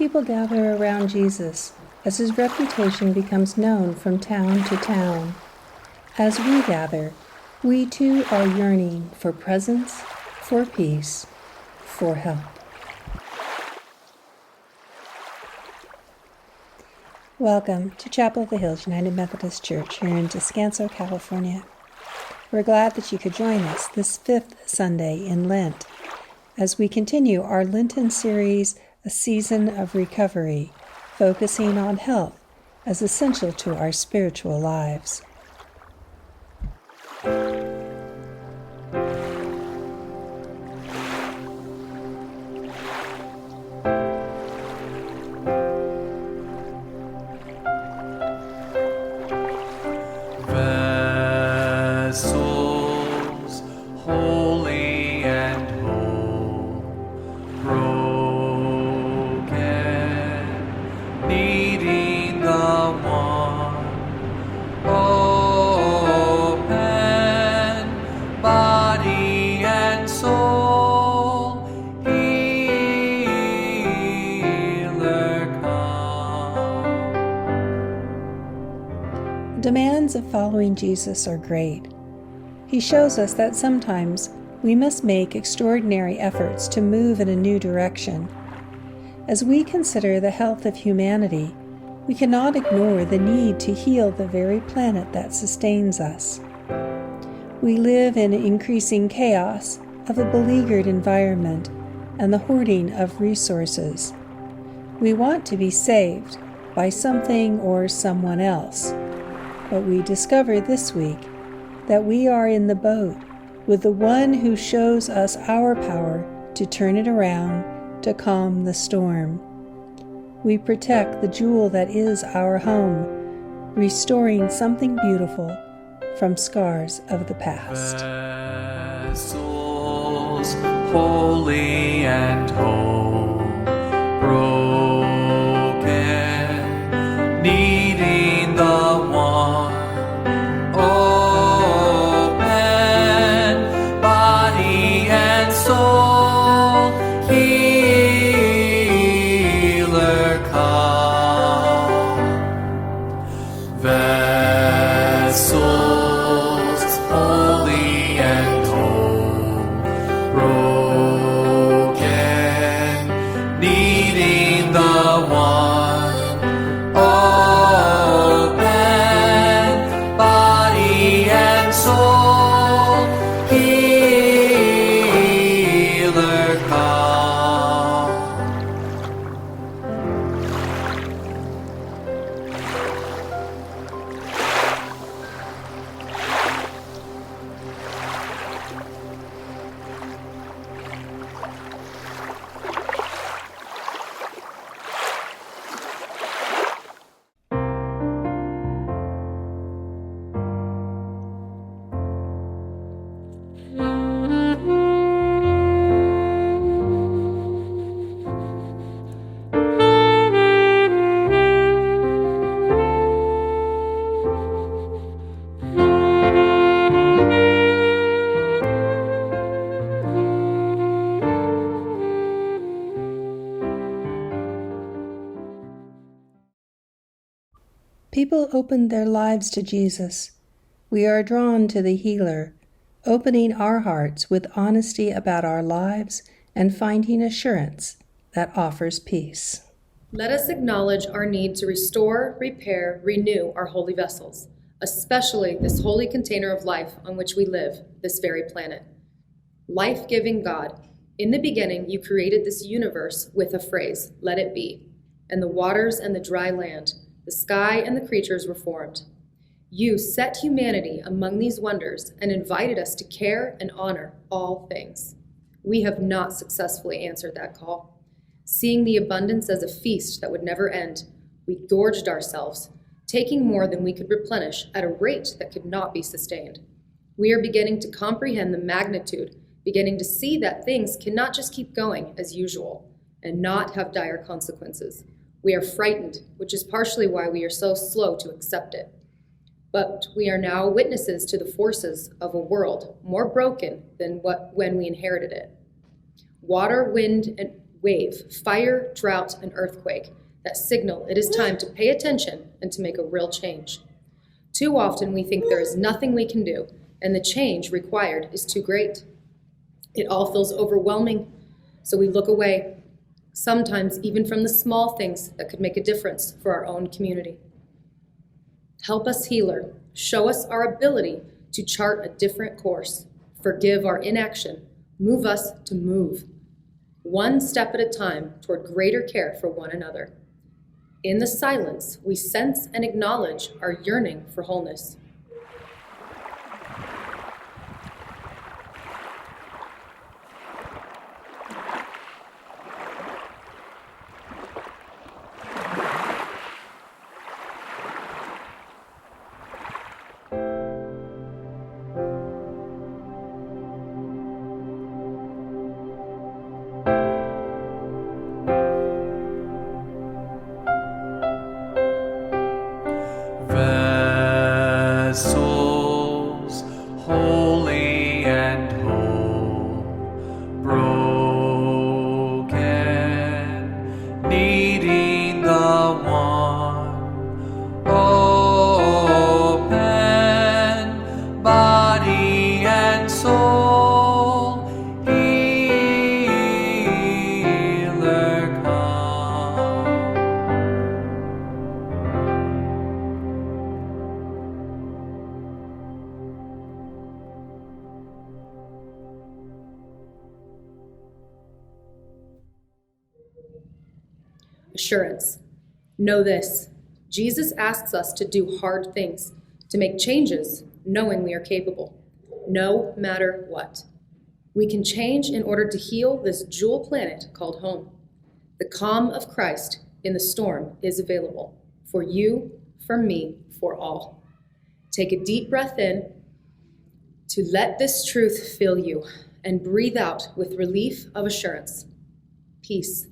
people gather around Jesus as his reputation becomes known from town to town. As we gather, we too are yearning for presence, for peace, for help. Welcome to Chapel of the Hills United Methodist Church here in Descanso, California. We're glad that you could join us this fifth Sunday in Lent as we continue our Lenten series, A Season of Recovery, focusing on health as essential to our spiritual lives. Vessels, holy and whole, broken, needing the one, open, body and soul, healer come. The demands of following Jesus are great. He shows us that sometimes we must make extraordinary efforts to move in a new direction. As we consider the health of humanity, we cannot ignore the need to heal the very planet that sustains us. We live in increasing chaos of a beleaguered environment and the hoarding of resources. We want to be saved by something or someone else, but we discover this week that we are in the boat with the one who shows us our power to turn it around, to calm the storm. We protect the jewel that is our home, restoring something beautiful from scars of the past. Vessels, holy and whole, broken, needing the one, open, body and soul, healer come. Vessels, holy and whole, broken, needing the one, open, body and soul, healer come. People opened their lives to Jesus. We are drawn to the healer, opening our hearts with honesty about our lives and finding assurance that offers peace. Let us acknowledge our need to restore, repair, renew our holy vessels, especially this holy container of life on which we live, this very planet. Life-giving God, in the beginning you created this universe with a phrase, let it be, and the waters and the dry land, the sky and the creatures were formed. You set humanity among these wonders and invited us to care and honor all things. We have not successfully answered that call. Seeing the abundance as a feast that would never end, we gorged ourselves, taking more than we could replenish at a rate that could not be sustained. We are beginning to comprehend the magnitude, beginning to see that things cannot just keep going as usual and not have dire consequences. We are frightened, which is partially why we are so slow to accept it. But we are now witnesses to the forces of a world more broken than when we inherited it. Water, wind, and wave, fire, drought, and earthquake that signal it is time to pay attention and to make a real change. Too often we think there is nothing we can do, and the change required is too great. It all feels overwhelming, so we look away, sometimes even from the small things that could make a difference for our own community. Help us, Healer. Show us our ability to chart a different course. Forgive our inaction. Move us to move, one step at a time toward greater care for one another. In the silence, we sense and acknowledge our yearning for wholeness. Vessels holy and whole, broken, needing the one, open, body and soul, Healer come. Assurance. Know this: Jesus asks us to do hard things, to make changes, knowing we are capable, no matter what. We can change in order to heal this jewel planet called home. The calm of Christ in the storm is available for you, for me, for all. Take a deep breath in to let this truth fill you, and breathe out with relief of assurance. Peace.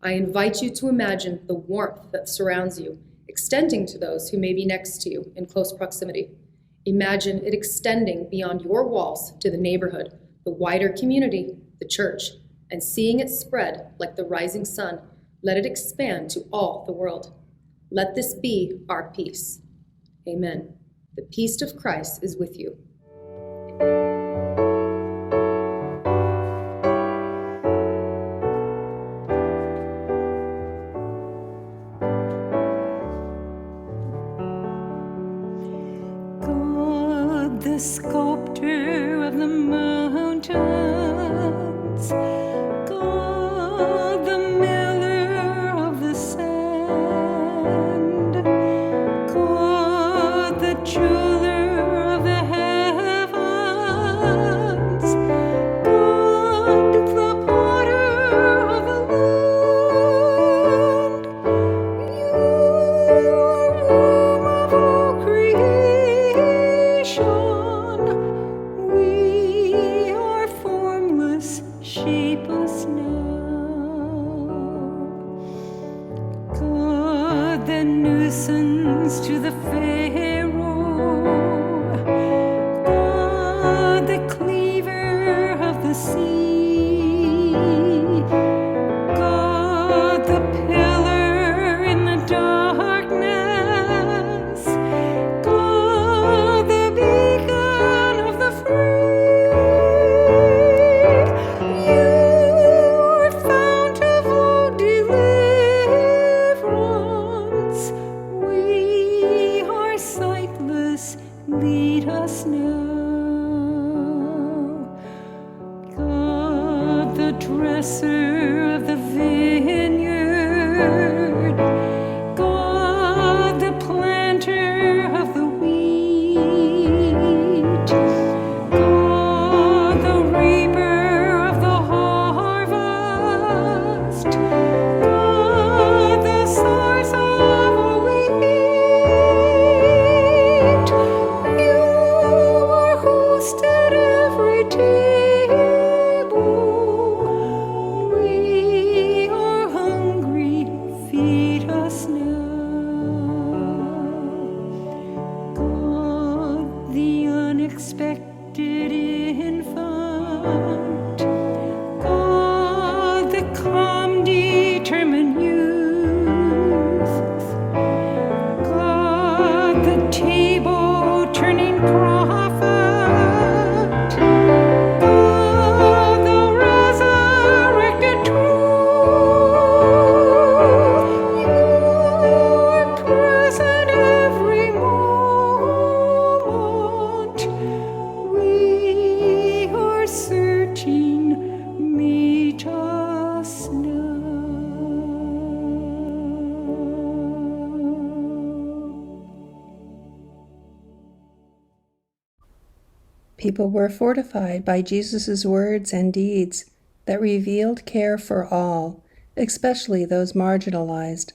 I invite you to imagine the warmth that surrounds you, extending to those who may be next to you in close proximity. Imagine it extending beyond your walls to the neighborhood, the wider community, the church, and seeing it spread like the rising sun. Let it expand to all the world. Let this be our peace. Amen. The peace of Christ is with you. God, the sculptor of the mountains, God, the miller of the sand, God, the jeweler of the heavens, God, the potter of the land, you are womb of all creation. We are formless, shape us now. God, the nuisance to the Pharaoh, God, the cleaver of the sea, God, the pillar in the darkness, God, the beacon of the free. You are fount of all deliverance. We are sightless, lead us now. God, the dresser of the vineyard, God, the planter of the wheat, God, the reaper of the harvest, God, the source of all we eat. You are host at every table. We People were fortified by Jesus' words and deeds that revealed care for all, especially those marginalized.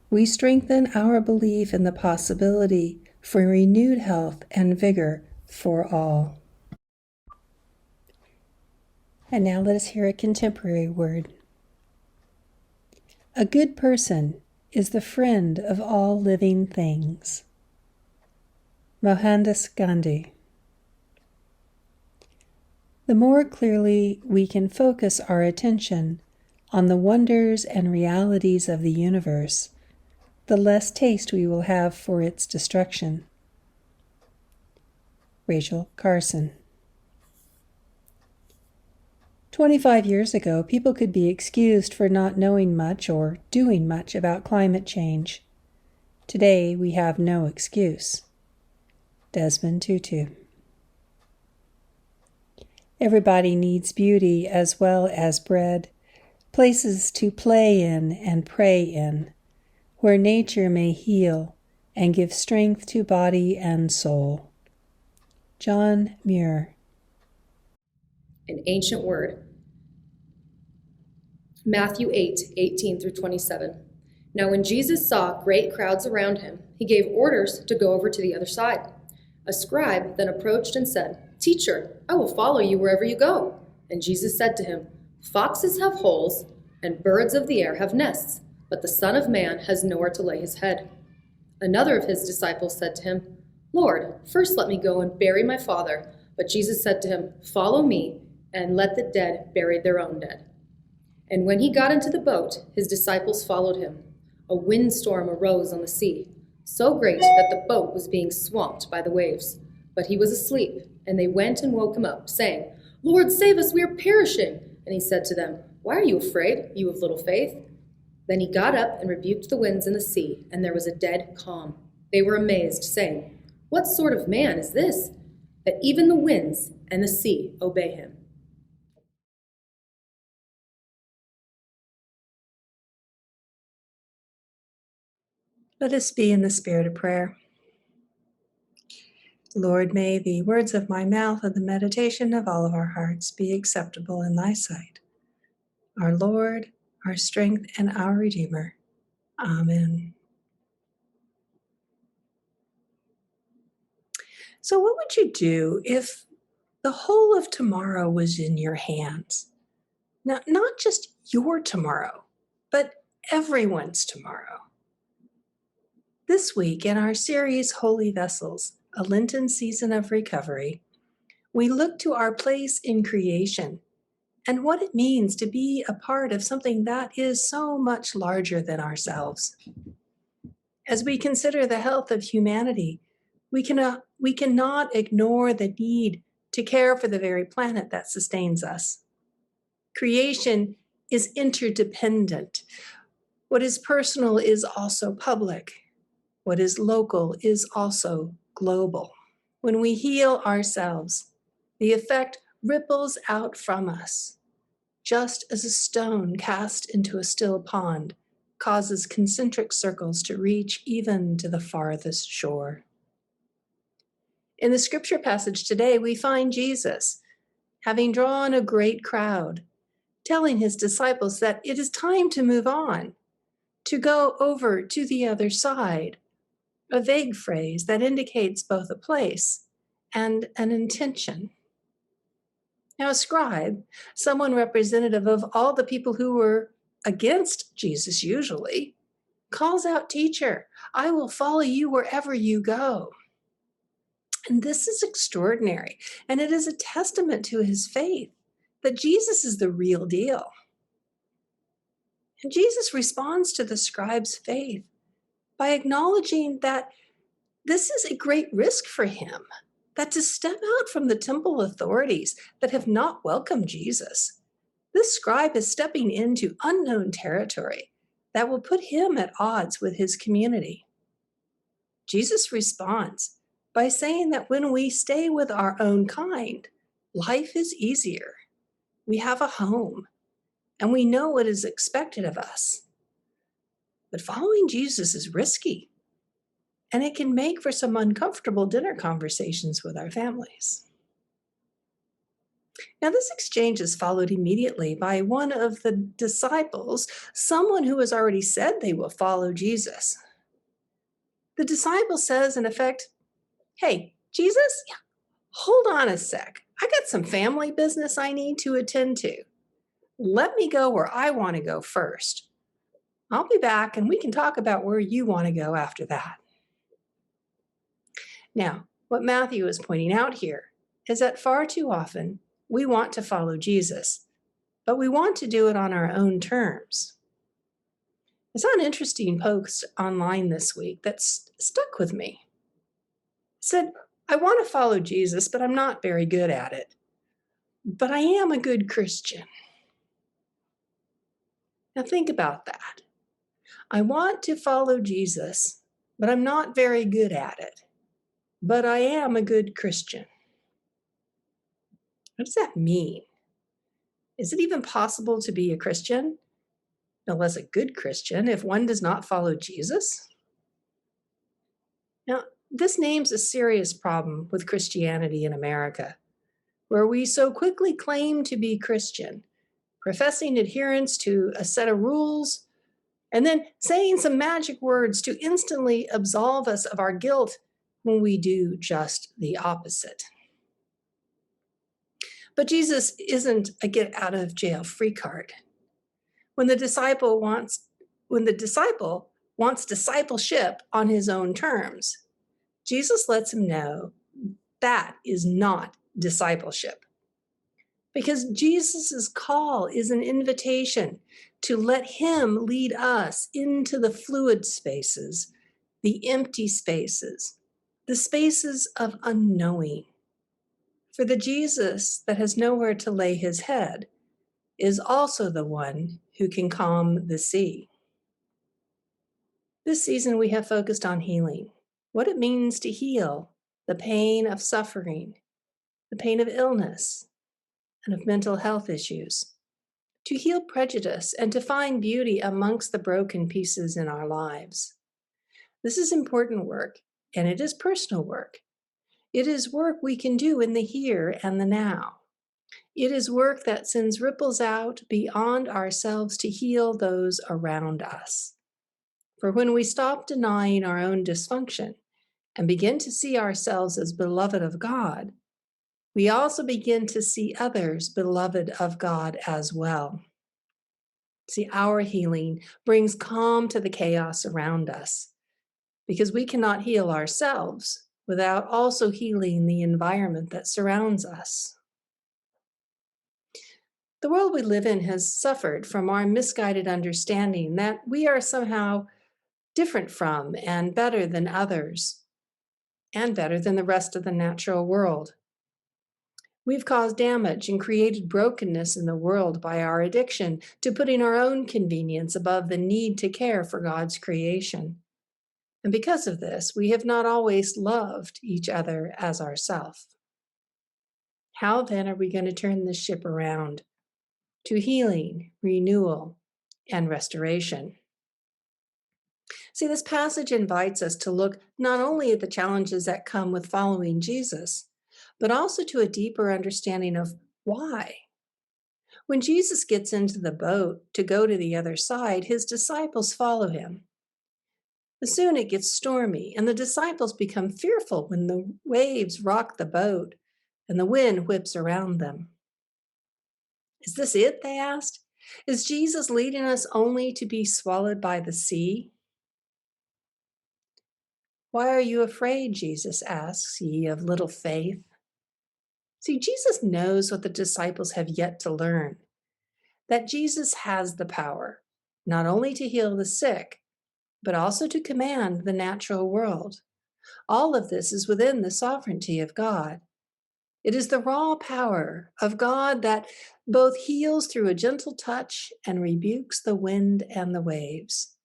We strengthen our belief in the possibility for renewed health and vigor for all. And now let us hear a contemporary word. A good person is the friend of all living things. Mohandas Gandhi. The more clearly we can focus our attention on the wonders and realities of the universe, the less taste we will have for its destruction. Rachel Carson. 25 years ago, people could be excused for not knowing much or doing much about climate change. Today, we have no excuse. Desmond Tutu. Everybody needs beauty as well as bread, places to play in and pray in, where nature may heal and give strength to body and soul. John Muir. An ancient word. Matthew 8:18 through 27. Now when Jesus saw great crowds around him, he gave orders to go over to the other side. A scribe then approached and said, "Teacher, I will follow you wherever you go." And Jesus said to him, "Foxes have holes, and birds of the air have nests, but the Son of Man has nowhere to lay his head." Another of his disciples said to him, "Lord, first let me go and bury my father." But Jesus said to him, "Follow me, and let the dead bury their own dead." And when he got into the boat, his disciples followed him. A windstorm arose on the sea, so great that the boat was being swamped by the waves. But he was asleep, and they went and woke him up, saying, "Lord, save us, we are perishing." And he said to them, "Why are you afraid, you of little faith?" Then he got up and rebuked the winds and the sea, and there was a dead calm. They were amazed, saying, "What sort of man is this, that even the winds and the sea obey him?" Let us be in the spirit of prayer. Lord, may the words of my mouth and the meditation of all of our hearts be acceptable in thy sight, our Lord, our strength, and our Redeemer. Amen. So what would you do if the whole of tomorrow was in your hands? Now, not just your tomorrow, but everyone's tomorrow. This week in our series, Holy Vessels, a Lenten season of recovery, we look to our place in creation and what it means to be a part of something that is so much larger than ourselves. As we consider the health of humanity, we cannot ignore the need to care for the very planet that sustains us. Creation is interdependent. What is personal is also public. What is local is also global. When we heal ourselves, the effect ripples out from us, just as a stone cast into a still pond causes concentric circles to reach even to the farthest shore. In the scripture passage today, we find Jesus, having drawn a great crowd, telling his disciples that it is time to move on, to go over to the other side, a vague phrase that indicates both a place and an intention. Now, a scribe, someone representative of all the people who were against Jesus usually, calls out, "Teacher, I will follow you wherever you go." And this is extraordinary, and it is a testament to his faith that Jesus is the real deal. And Jesus responds to the scribe's faith by acknowledging that this is a great risk for him, that to step out from the temple authorities that have not welcomed Jesus, this scribe is stepping into unknown territory that will put him at odds with his community. Jesus responds by saying that when we stay with our own kind, life is easier. We have a home, and we know what is expected of us. But following Jesus is risky, and it can make for some uncomfortable dinner conversations with our families. Now, this exchange is followed immediately by one of the disciples, someone who has already said they will follow Jesus. The disciple says, in effect, "Hey, Jesus, yeah, hold on a sec. I got some family business I need to attend to. Let me go where I want to go first. I'll be back and we can talk about where you want to go after that." Now, what Matthew is pointing out here is that far too often we want to follow Jesus, but we want to do it on our own terms. I saw an interesting post online this week that stuck with me. It said, "I want to follow Jesus, but I'm not very good at it. But I am a good Christian." Now think about that. I want to follow Jesus, but I'm not very good at it. But I am a good Christian. What does that mean? Is it even possible to be a Christian, no less a good Christian, if one does not follow Jesus? Now, this names a serious problem with Christianity in America, where we so quickly claim to be Christian, professing adherence to a set of rules, and then saying some magic words to instantly absolve us of our guilt when we do just the opposite. But Jesus isn't a get out of jail free card. When the disciple wants discipleship on his own terms, Jesus lets him know that is not discipleship. Because Jesus' call is an invitation to let him lead us into the fluid spaces, the empty spaces, the spaces of unknowing. For the Jesus that has nowhere to lay his head is also the one who can calm the sea. This season, we have focused on healing, what it means to heal the pain of suffering, the pain of illness, and of mental health issues, to heal prejudice and to find beauty amongst the broken pieces in our lives. This is important work, and it is personal work. It is work we can do in the here and the now. It is work that sends ripples out beyond ourselves to heal those around us. For when we stop denying our own dysfunction and begin to see ourselves as beloved of God, we also begin to see others beloved of God as well. See, our healing brings calm to the chaos around us because we cannot heal ourselves without also healing the environment that surrounds us. The world we live in has suffered from our misguided understanding that we are somehow different from and better than others, and better than the rest of the natural world. We've caused damage and created brokenness in the world by our addiction to putting our own convenience above the need to care for God's creation. And because of this, we have not always loved each other as ourselves. How then are we going to turn this ship around to healing, renewal, and restoration? See, this passage invites us to look not only at the challenges that come with following Jesus, but also to a deeper understanding of why. When Jesus gets into the boat to go to the other side, his disciples follow him. But soon it gets stormy, and the disciples become fearful when the waves rock the boat and the wind whips around them. Is this it? They asked. Is Jesus leading us only to be swallowed by the sea? Why are you afraid, Jesus asks, ye of little faith? See, Jesus knows what the disciples have yet to learn, that Jesus has the power, not only to heal the sick, but also to command the natural world. All of this is within the sovereignty of God. It is the raw power of God that both heals through a gentle touch and rebukes the wind and the waves.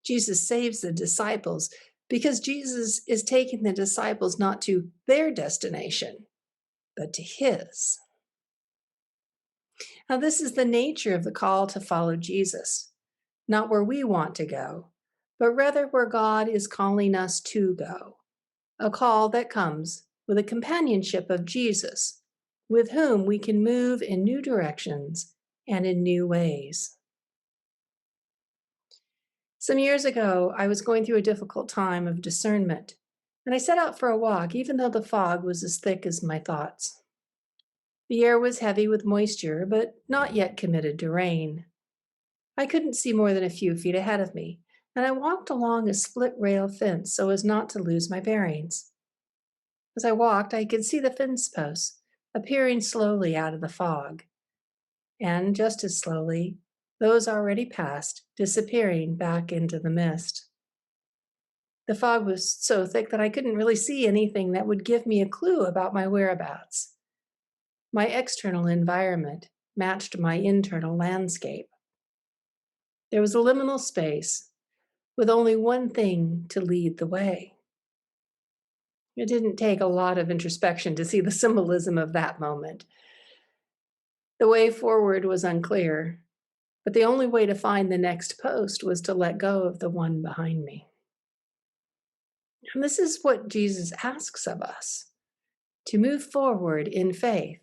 Jesus saves the disciples because Jesus is taking the disciples not to their destination, but to his. Now, this is the nature of the call to follow Jesus, not where we want to go, but rather where God is calling us to go, a call that comes with a companionship of Jesus, with whom we can move in new directions and in new ways. Some years ago, I was going through a difficult time of discernment, and I set out for a walk, even though the fog was as thick as my thoughts. The air was heavy with moisture, but not yet committed to rain. I couldn't see more than a few feet ahead of me, and I walked along a split-rail fence so as not to lose my bearings. As I walked, I could see the fence posts appearing slowly out of the fog, and just as slowly, those already past disappearing back into the mist. The fog was so thick that I couldn't really see anything that would give me a clue about my whereabouts. My external environment matched my internal landscape. There was a liminal space with only one thing to lead the way. It didn't take a lot of introspection to see the symbolism of that moment. The way forward was unclear, but the only way to find the next post was to let go of the one behind me. And this is what Jesus asks of us, to move forward in faith,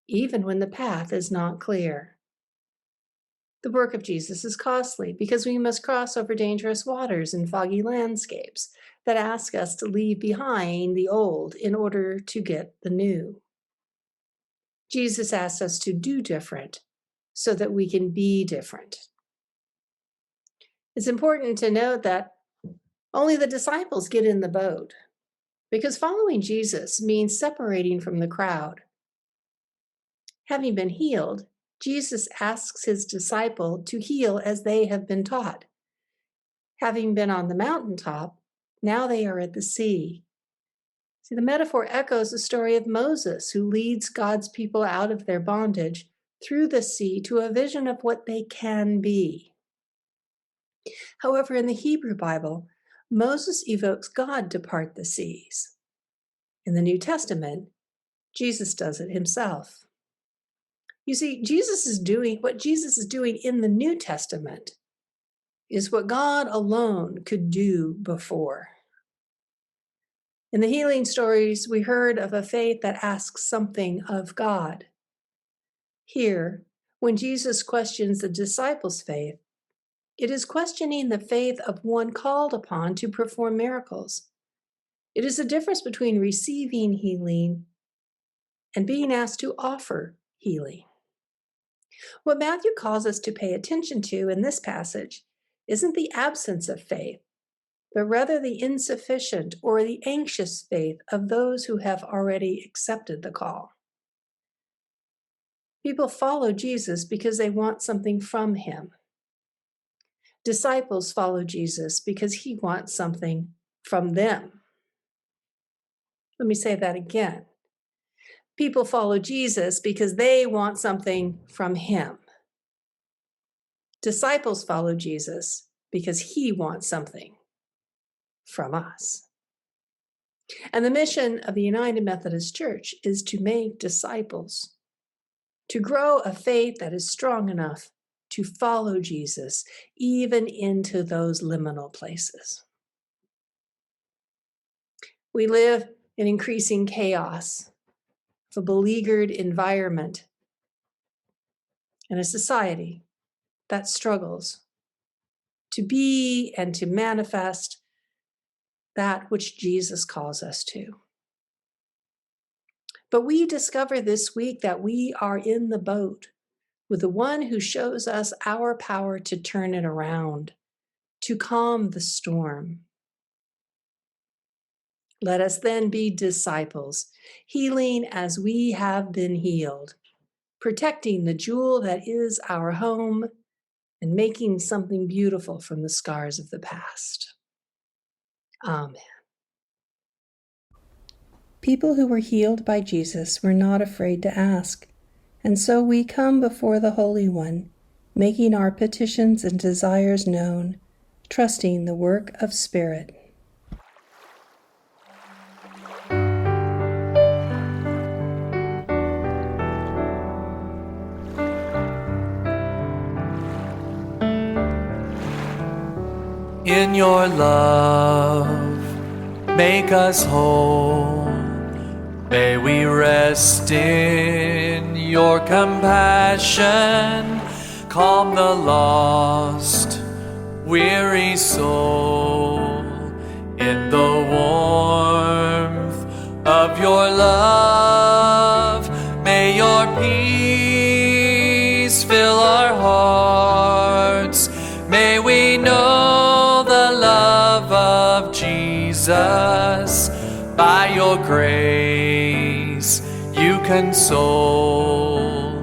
even when the path is not clear. The work of Jesus is costly because we must cross over dangerous waters and foggy landscapes that ask us to leave behind the old in order to get the new. Jesus asks us to do different so that we can be different. It's important to note that only the disciples get in the boat, because following Jesus means separating from the crowd. Having been healed, Jesus asks his disciple to heal as they have been taught. Having been on the mountaintop, now they are at the sea. See, the metaphor echoes the story of Moses, who leads God's people out of their bondage through the sea to a vision of what they can be. However, in the Hebrew Bible, Moses evokes God to part the seas. In the New Testament, Jesus does it himself. You see, what Jesus is doing in the New Testament is what God alone could do before. In the healing stories, we heard of a faith that asks something of God. Here, when Jesus questions the disciples' faith, it is questioning the faith of one called upon to perform miracles. It is the difference between receiving healing and being asked to offer healing. What Matthew calls us to pay attention to in this passage isn't the absence of faith, but rather the insufficient or the anxious faith of those who have already accepted the call. People follow Jesus because they want something from him. Disciples follow Jesus because he wants something from them. Let me say that again. People follow Jesus because they want something from him. Disciples follow Jesus because he wants something from us. And the mission of the United Methodist Church is to make disciples, to grow a faith that is strong enough to follow Jesus even into those liminal places. We live in increasing chaos, a beleaguered environment, and a society that struggles to be and to manifest that which Jesus calls us to. But we discover this week that we are in the boat with the one who shows us our power to turn it around, to calm the storm. Let us then be disciples, healing as we have been healed, protecting the jewel that is our home, and making something beautiful from the scars of the past. Amen. People who were healed by Jesus were not afraid to ask, and so we come before the Holy One, making our petitions and desires known, trusting the work of Spirit. In your love, make us whole. May we rest in your compassion, calm the lost, weary soul in the warmth of your love. May your peace fill our hearts. May we know the love of Jesus. By your grace you console.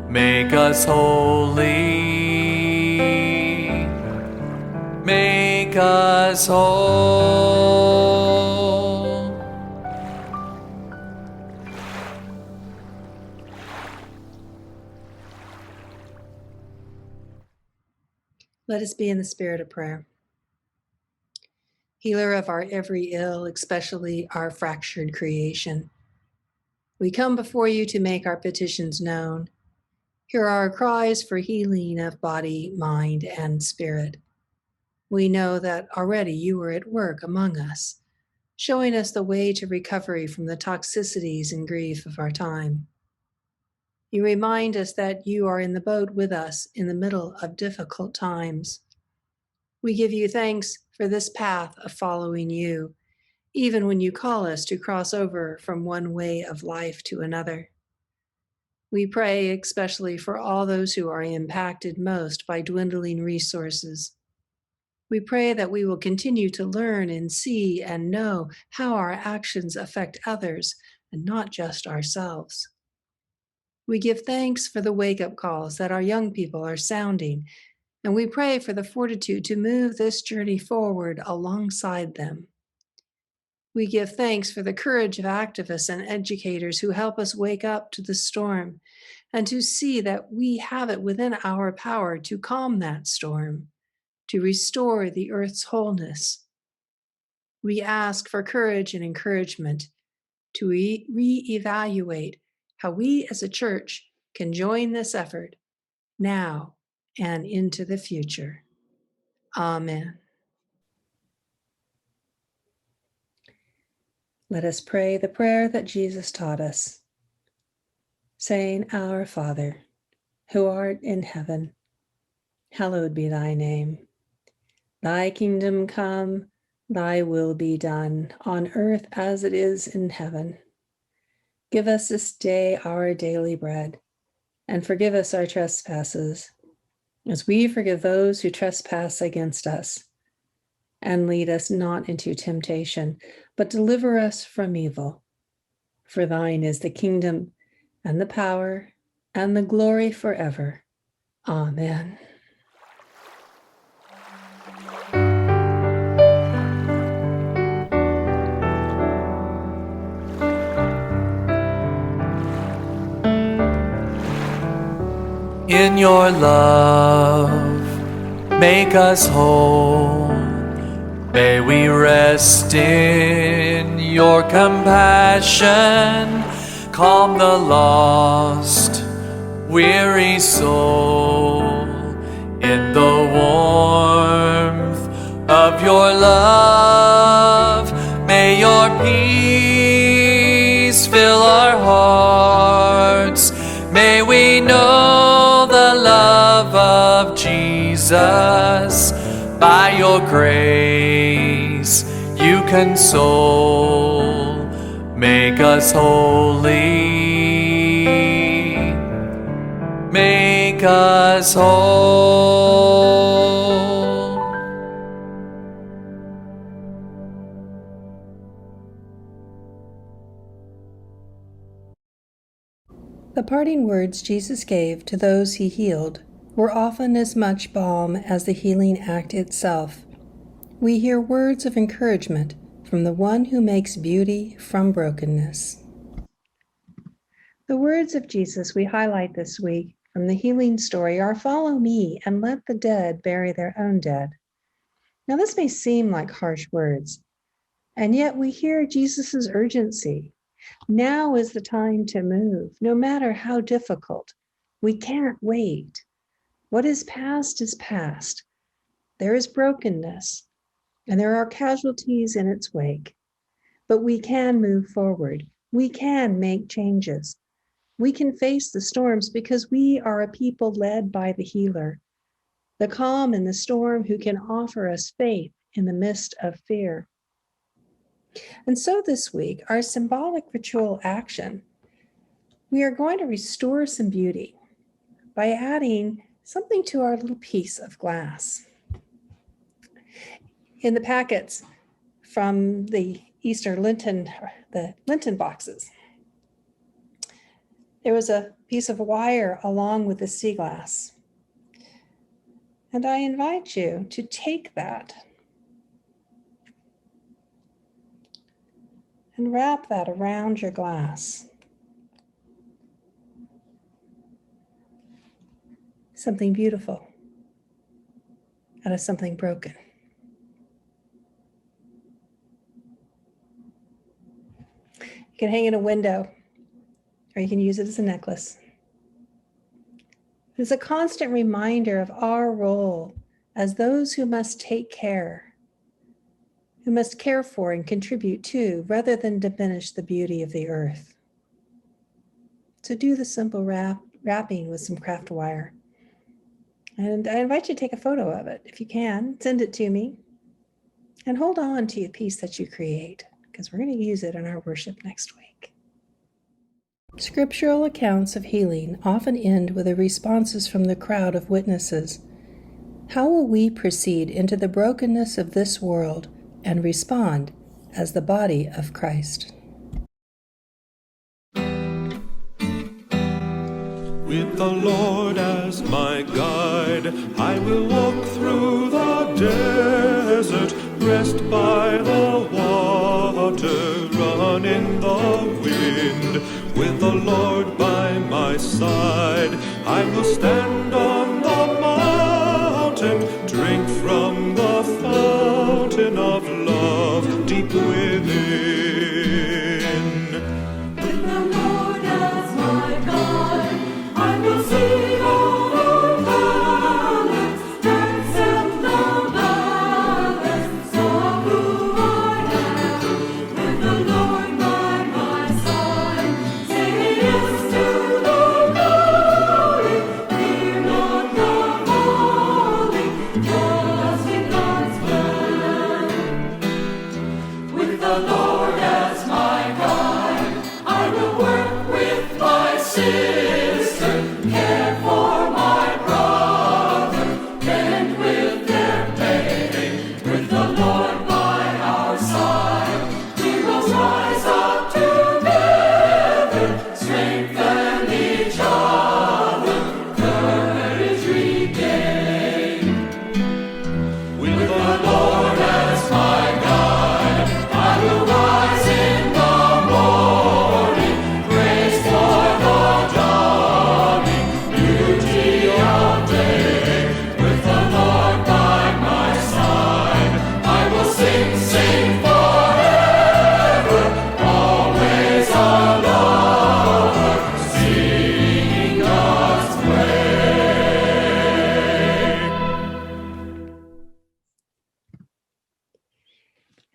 Make us holy. Make us whole. Let us be in the spirit of prayer. Healer of our every ill, especially our fractured creation, we come before you to make our petitions known. Hear our cries for healing of body, mind, and spirit. We know that already you are at work among us, showing us the way to recovery from the toxicities and grief of our time. You remind us that you are in the boat with us in the middle of difficult times. We give you thanks for this path of following you, even when you call us to cross over from one way of life to another. We pray especially for all those who are impacted most by dwindling resources. We pray that we will continue to learn and see and know how our actions affect others and not just ourselves. We give thanks for the wake-up calls that our young people are sounding, and we pray for the fortitude to move this journey forward alongside them. We give thanks for the courage of activists and educators who help us wake up to the storm and to see that we have it within our power to calm that storm, to restore the earth's wholeness. We ask for courage and encouragement to reevaluate how we as a church can join this effort now and into the future. Amen. Let us pray the prayer that Jesus taught us, saying, Our Father, who art in heaven, hallowed be thy name. Thy kingdom come, thy will be done, on earth as it is in heaven. Give us this day our daily bread, and forgive us our trespasses, as we forgive those who trespass against us. And lead us not into temptation, but deliver us from evil. For thine is the kingdom, and the power, and the glory forever. Amen. In your love, make us whole. May we rest in your compassion, calm the lost, weary soul in the warmth of your love. May your peace fill our hearts. May we know the love of Jesus. By your grace you console. Make us holy. Make us whole. The parting words Jesus gave to those he healed were often as much balm as the healing act itself. We hear words of encouragement from the one who makes beauty from brokenness. The words of Jesus we highlight this week from the healing story are, "Follow me and let the dead bury their own dead." Now, this may seem like harsh words, and yet we hear Jesus' urgency. Now is the time to move, no matter how difficult. We can't wait. What is past is past. There is brokenness, and there are casualties in its wake. But we can move forward. We can make changes. We can face the storms because we are a people led by the healer, the calm in the storm who can offer us faith in the midst of fear. And so this week, our symbolic ritual action, we are going to restore some beauty by adding something to our little piece of glass. In the packets from the Easter Lenten boxes, there was a piece of wire along with the sea glass. And I invite you to take that and wrap that around your glass. Something beautiful out of something broken. You can hang it in a window, or you can use it as a necklace. It's a constant reminder of our role as those who must take care, who must care for and contribute to, rather than diminish the beauty of the earth. So do the simple wrapping with some craft wire. And I invite you to take a photo of it. If you can, send it to me. And hold on to your piece that you create, because we're going to use it in our worship next week. Scriptural accounts of healing often end with the responses from the crowd of witnesses. How will we proceed into the brokenness of this world and respond as the body of Christ? With the Lord as my guide, I will walk through the desert, rest by the water, run in the wind. With the Lord by my side, I will stand on the mountain, drink from the fountain of love deep within.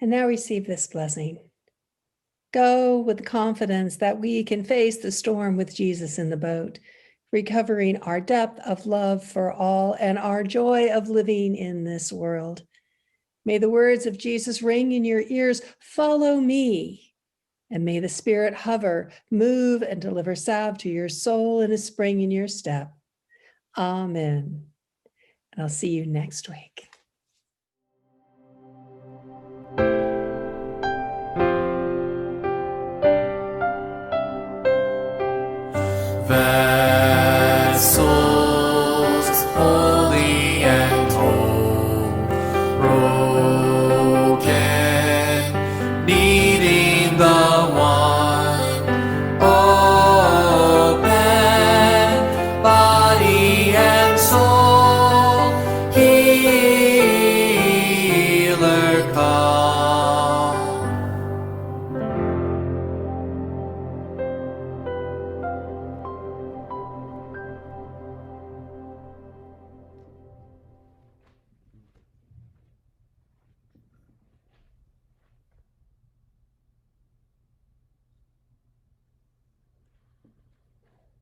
And now receive this blessing. Go with confidence that we can face the storm with Jesus in the boat, recovering our depth of love for all and our joy of living in this world. May the words of Jesus ring in your ears, follow me. And may the Spirit hover, move, and deliver salve to your soul and a spring in your step. Amen. And I'll see you next week. Vessels holy and whole, broken, needing the one, open, body and soul, healer come.